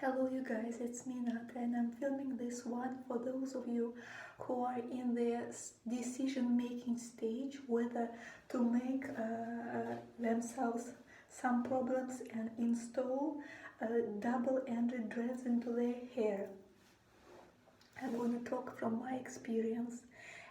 Hello you guys, it's me Nat and I'm filming this one for those of you who are in the decision making stage whether to make themselves some problems and install double-ended dreads into their hair. I'm going to talk from my experience,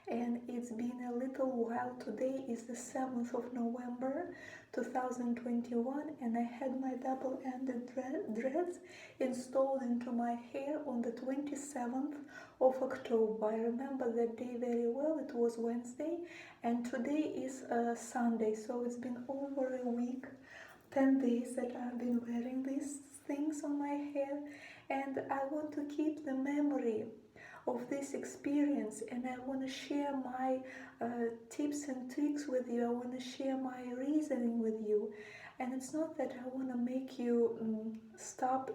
and it's been a little while. Today is the 7th of November 2021, and I had my double-ended dreads installed into my hair on the 27th of October. I remember that day very well. It was Wednesday, and today is Sunday, so it's been over a week, 10 days that I've been wearing these things on my hair, and I want to keep the memory of this experience, and I want to share my tips and tricks with you. I want to share my reasoning with you, and it's not that I want to make you stop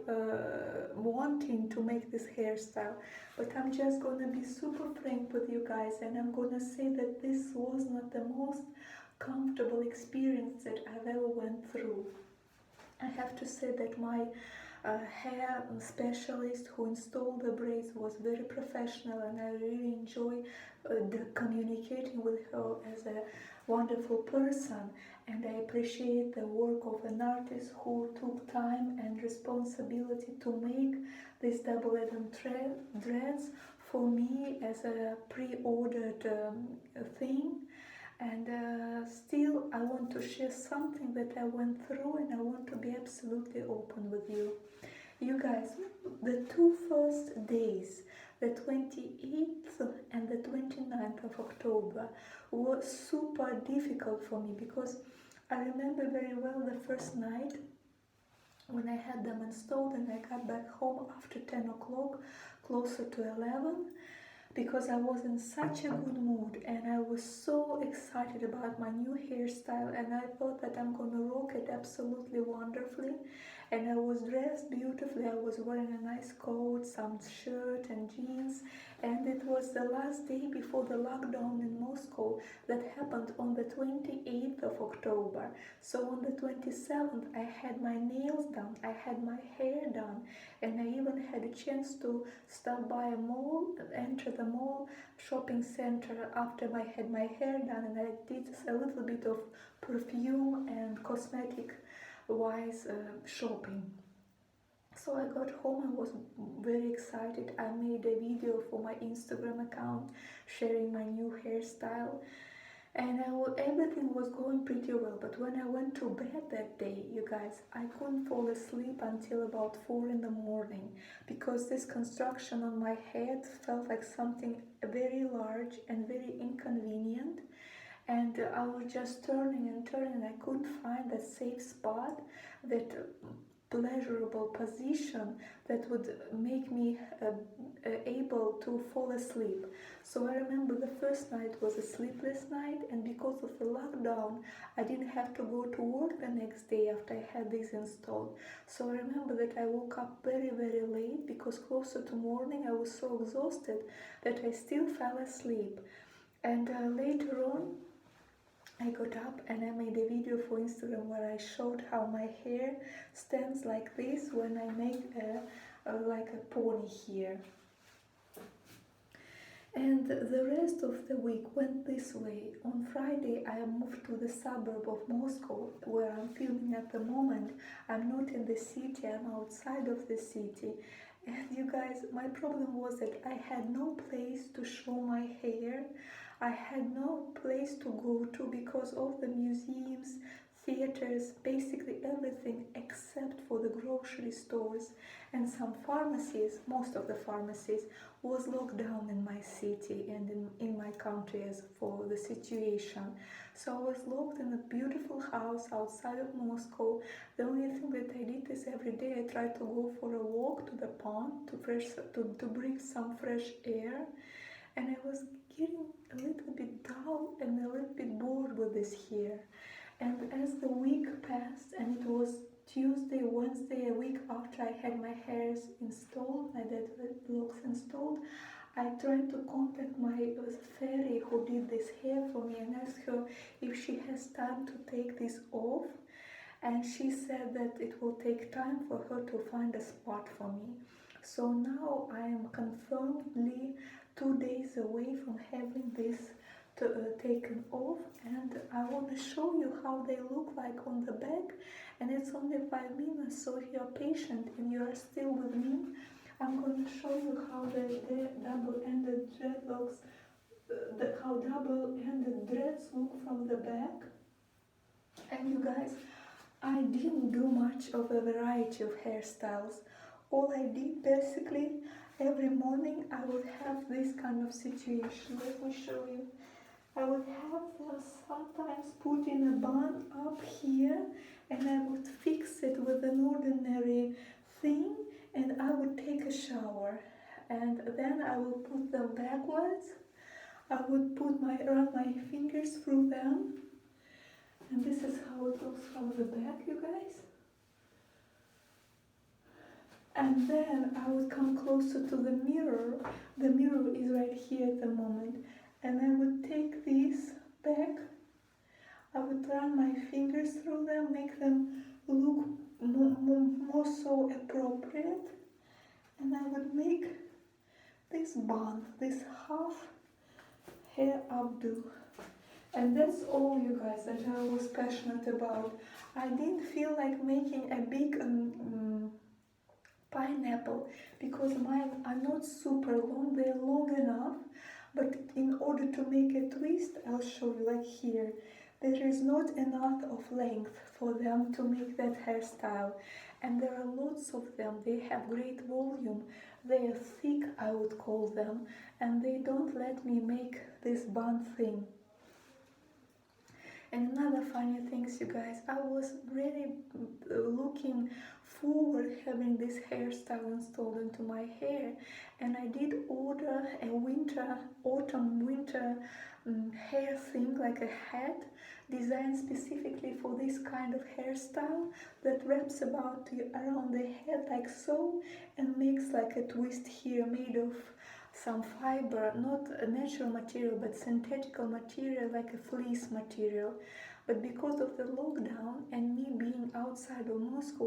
wanting to make this hairstyle, but I'm just going to be super frank with you guys, and I'm going to say that this was not the most comfortable experience that I've ever went through. I have to say that my hair specialist who installed the braids was very professional, and I really enjoy communicating with her as a wonderful person, and I appreciate the work of an artist who took time and responsibility to make these double-ended dreads for me as a pre-ordered thing. And still I want to share something that I went through, and I want to be absolutely open with you. You guys, the two first days, the 28th and the 29th of October, were super difficult for me because I remember very well the first night when I had them installed, and I got back home after 10 o'clock, closer to 11, because I was in such a good mood and I was so excited about my new hairstyle, and I thought that I'm gonna rock it absolutely wonderfully, and I was dressed beautifully. I was wearing a nice coat, some shirt and jeans, and it was the last day before the lockdown in Moscow that happened on the 28th of October. So on the 27th I had my nails done, I had my hair done, and I even had a chance to stop by a mall, enter the mall shopping center after I had my hair done, and I did a little bit of perfume and cosmetic wise shopping. So I got home and was very excited. I made a video for my Instagram account sharing my new hairstyle, and everything was going pretty well. But when I went to bed that day, you guys, I couldn't fall asleep until about 4 in the morning, because this construction on my head felt like something very large and very inconvenient, and I was just turning and turning. I couldn't find a safe spot, that pleasurable position that would make me able to fall asleep. So I remember the first night was a sleepless night, and because of the lockdown I didn't have to go to work the next day after I had this installed. So I remember that I woke up very late, because closer to morning I was so exhausted that I still fell asleep. And later on I got up and I made a video for Instagram where I showed how my hair stands like this when I make like a pony here. And the rest of the week went this way. On Friday I moved to the suburb of Moscow where I'm filming at the moment. I'm not in the city, I'm outside of the city. And you guys, my problem was that I had no place to show my hair. I had no place to go to because of the museums, theaters, basically everything except for the grocery stores and some pharmacies. Most of the pharmacies was locked down in my city and in my country as for the situation. So I was locked in a beautiful house outside of Moscow. The only thing that I did is every day I tried to go for a walk to the pond to breathe some fresh air, and I was getting a little bit dull and a little bit bored with this hair. And as the week passed, and it was Tuesday, Wednesday, a week after I had my hairs installed, my dreadlocks installed, I tried to contact my fairy who did this hair for me and ask her if she has time to take this off. and she said that it will take time for her to find a spot for me. So now I am confirmedly 2 days away from having this taken off, and I want to show you how they look like on the back. And it's only 5 minutes, so if you're patient and you are still with me, I'm going to show you how the double-ended dreadlocks, how double-ended dreads look from the back. And you guys, I didn't do much of a variety of hairstyles. All I did basically, every morning I would have this kind of situation. Let me show you. I would have them sometimes put in a bun up here, and I would fix it with an ordinary thing, and I would take a shower. And then I would put them backwards. I would run my fingers through them. And this is how it looks from the back, you guys. And then I would come closer to the mirror. The mirror is right here at the moment. And I would take these back. I would run my fingers through them, make them look more so appropriate. And I would make this bun, this half hair updo. And that's all, you guys, that I was passionate about. I didn't feel like making a big pineapple because mine are not super long, they're long enough. But in order to make a twist, I'll show you, like here, there is not enough of length for them to make that hairstyle. And there are lots of them, they have great volume, they are thick, I would call them, and they don't let me make this bun thing. And another funny things, you guys, I was really looking forward having this hairstyle installed into my hair, and I did order a autumn-winter hair thing, like a hat designed specifically for this kind of hairstyle that wraps around the head like so, and makes like a twist here made of some fiber, not a natural material but synthetical material, like a fleece material. But because of the lockdown and me being outside of Moscow,